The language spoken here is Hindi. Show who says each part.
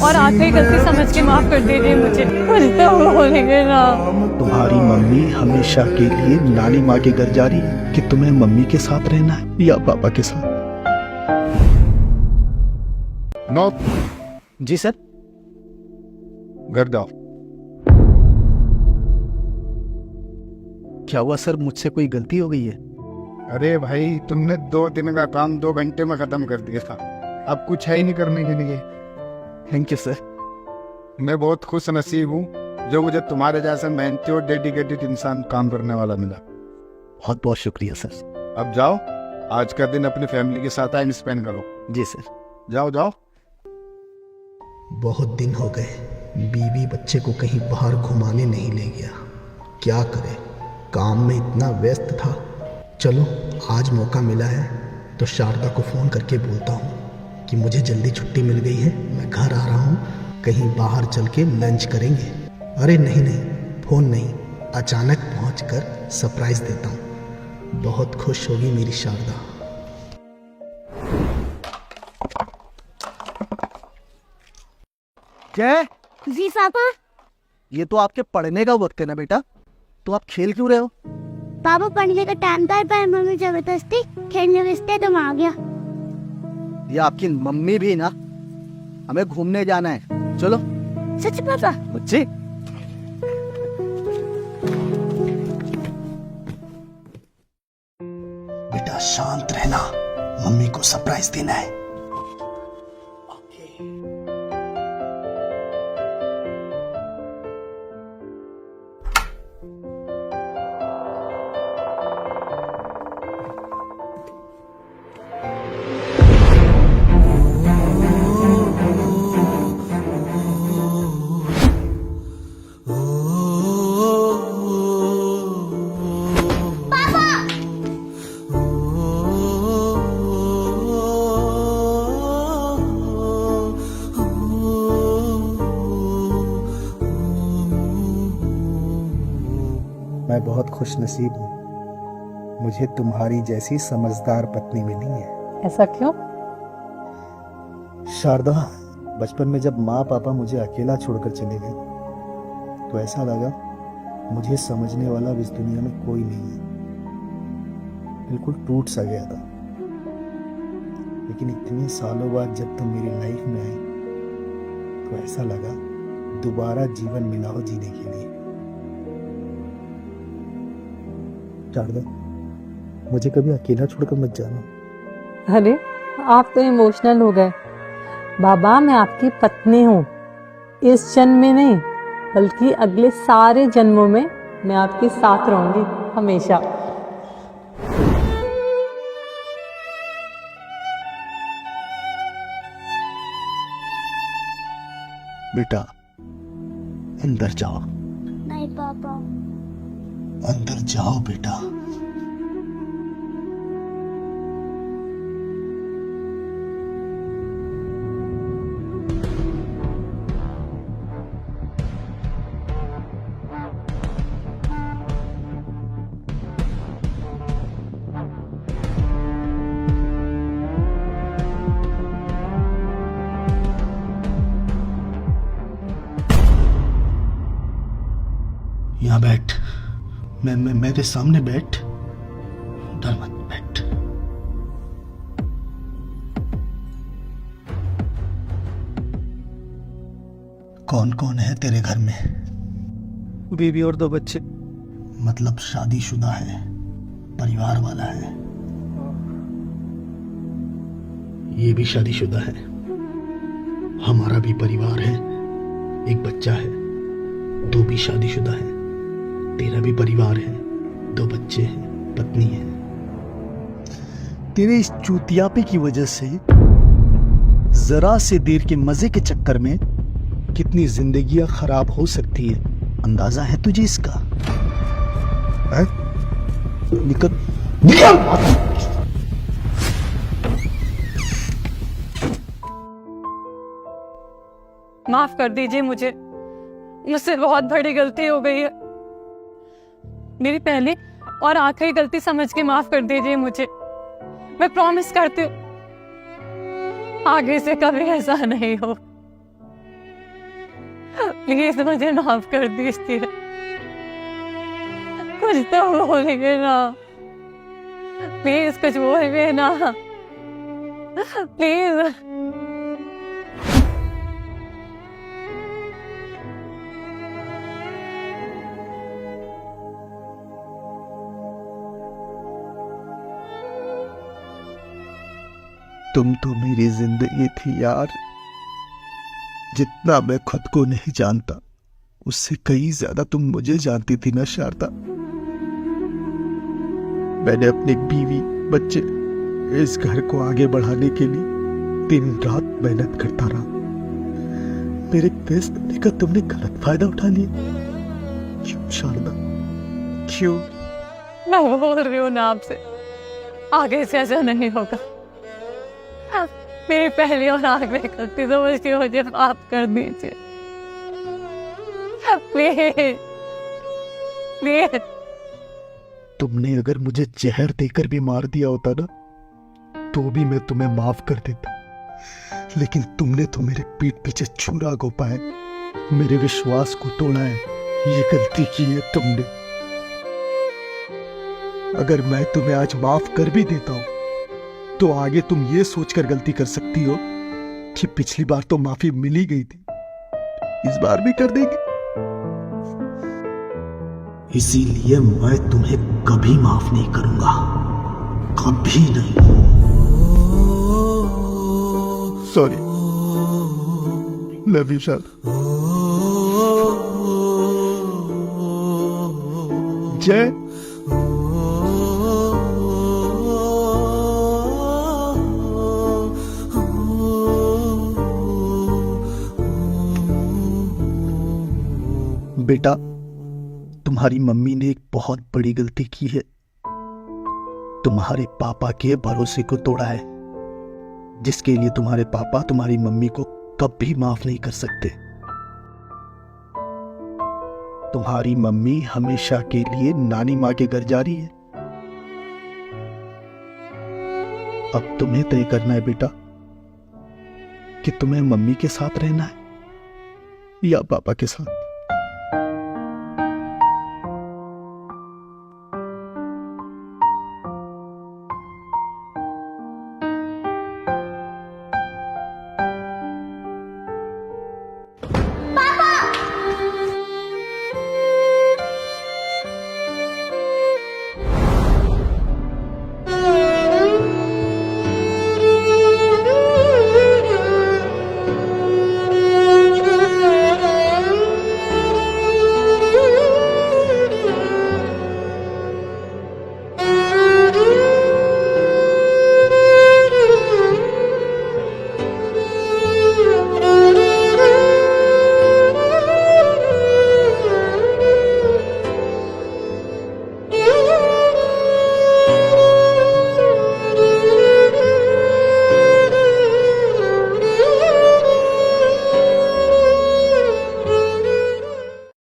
Speaker 1: और आखिरी गलती समझ के माफ कर दीजिए मुझे तो बोलेंगे ना।
Speaker 2: तुम्हारी मम्मी हमेशा के लिए नानी माँ के घर जा रही है कि तुम्हें मम्मी के साथ रहना है या पापा के साथ?
Speaker 3: नो।
Speaker 2: जी सर।
Speaker 3: घर जाओ।
Speaker 2: क्या हुआ सर, मुझसे कोई गलती हो गई है?
Speaker 3: अरे भाई, तुमने 2 दिन का काम 2 घंटे में खत्म कर दिया था। अब कुछ है ही नहीं करने के लिए।
Speaker 2: Thank you sir.
Speaker 3: मैं बहुत खुश नसीब हूँ जो मुझे तुम्हारे जैसा मेहनती और डेडिकेटेड इंसान काम करने वाला मिला।
Speaker 2: बहुत बहुत शुक्रिया सर।
Speaker 3: अब जाओ, आज का दिन अपनी फैमिली के साथ टाइम स्पेंड करो।
Speaker 2: जी सर।
Speaker 3: जाओ जाओ।
Speaker 4: बहुत दिन हो गए बीवी बच्चे को कहीं बाहर घुमाने नहीं ले गया। क्या करे, काम में इतना व्यस्त था। चलो आज मौका मिला है तो शारदा को फ़ोन करके बोलता हूँ कि मुझे जल्दी छुट्टी मिल गई है, मैं घर आ रहा हूँ, कहीं बाहर चल के लंच करेंगे। अरे नहीं नहीं, फ़ोन नहीं, अचानक पहुँचकर सरप्राइज़ देता हूँ। बहुत खुश होगी मेरी शारदा।
Speaker 2: क्या?
Speaker 5: जी पापा।
Speaker 2: ये तो आपके पढ़ने का वक्त है ना बेटा, तो आप खेल क्यों रहे हो?
Speaker 5: पापा पढ़ने का टाइम था पर मम्मी जबरदस्ती खेलने भेजते तो मैं आ गया।
Speaker 2: ये आपकी मम्मी भी ना, हमें घूमने जाना है, चलो।
Speaker 5: सच पापा?
Speaker 2: बच्चे
Speaker 4: बेटा शांत रहना, मम्मी को सरप्राइज देना है।
Speaker 2: मैं बहुत खुश नसीब हूँ, मुझे तुम्हारी जैसी समझदार पत्नी मिली है।
Speaker 1: ऐसा क्यों?
Speaker 2: शारदा, बचपन में जब माँ पापा मुझे अकेला छोड़कर चले गए तो ऐसा लगा मुझे समझने वाला इस दुनिया में कोई नहीं है। बिल्कुल टूट सा गया था। लेकिन इतने सालों बाद जब तुम मेरी लाइफ में आई तो ऐसा लगा दोबारा जीवन मिला हो जीने के लिए। शारदा, मुझे कभी अकेला छोड़कर मत जाना।
Speaker 1: अरे आप तो इमोशनल हो गए। बाबा, मैं आपकी पत्नी हूँ, इस जन्म में नहीं बल्कि अगले सारे जन्मों में मैं आपके साथ रहूंगी हमेशा।
Speaker 2: बेटा अंदर जाओ।
Speaker 5: नहीं पापा।
Speaker 4: अंदर जाओ बेटा। यहाँ बैठ, मैं मेरे सामने बैठ, डर मत, बैठ। कौन कौन है तेरे घर में?
Speaker 2: बीवी और 2 बच्चे।
Speaker 4: मतलब शादीशुदा है, परिवार वाला है? ये भी शादीशुदा है। हमारा भी परिवार है, एक बच्चा है। 2 भी शादीशुदा है। तेरा भी परिवार है, 2 बच्चे हैं, पत्नी है। तेरे इस चूतियापे की वजह से जरा से देर के मजे के चक्कर में कितनी जिंदगियां खराब हो सकती है, अंदाजा है तुझे इसका? है? निकल निकल।
Speaker 1: माफ कर दीजिए मुझसे बहुत बड़ी गलती हो गई है। मेरी पहली और आखिरी गलती समझ के माफ कर दीजिए मुझे। मैं प्रॉमिस करती हूँ आगे से कभी ऐसा नहीं हो। प्लीज मुझे माफ कर दीजिए, कुछ तो बोलिए ना, प्लीज कुछ बोलिए ना, प्लीज।
Speaker 2: तुम तो मेरी जिंदगी थी यार। जितना मैं खुद को नहीं जानता उससे कहीं ज्यादा तुम मुझे जानती थी ना शारदा। मैंने अपनी बीवी बच्चे इस घर को आगे बढ़ाने के लिए दिन रात मेहनत करता रहा। मेरे व्यस्त होने का तुमने गलत फायदा उठा लिया। क्यों शारदा, क्यों?
Speaker 1: मैं बोल रही हूँ ना आपसे, आगे से ऐसा नहीं होगा। मेरी पहली और आखिरी गलती समझ मुझे माफ कर दीजिए, प्लीज प्लीज।
Speaker 2: तुमने अगर मुझे जहर देकर भी मार दिया होता ना तो भी मैं तुम्हें माफ कर देता, लेकिन तुमने तो मेरे पीठ पीछे छुरा घोंपा है, मेरे विश्वास को तोड़ा है। ये गलती की है तुमने। अगर मैं तुम्हें आज माफ कर भी देता हूं तो आगे तुम ये सोचकर गलती कर सकती हो कि पिछली बार तो माफी मिल ही गई थी, इस बार भी कर देगी। इसीलिए मैं तुम्हें कभी माफ नहीं करूंगा, कभी नहीं। Sorry, love you sir. जय। बेटा, तुम्हारी मम्मी ने एक बहुत बड़ी गलती की है। तुम्हारे पापा के भरोसे को तोड़ा है, जिसके लिए तुम्हारे पापा तुम्हारी मम्मी को कभी माफ नहीं कर सकते। तुम्हारी मम्मी हमेशा के लिए नानी माँ के घर जा रही है। अब तुम्हें तय करना है बेटा कि तुम्हें मम्मी के साथ रहना है या पापा के साथ।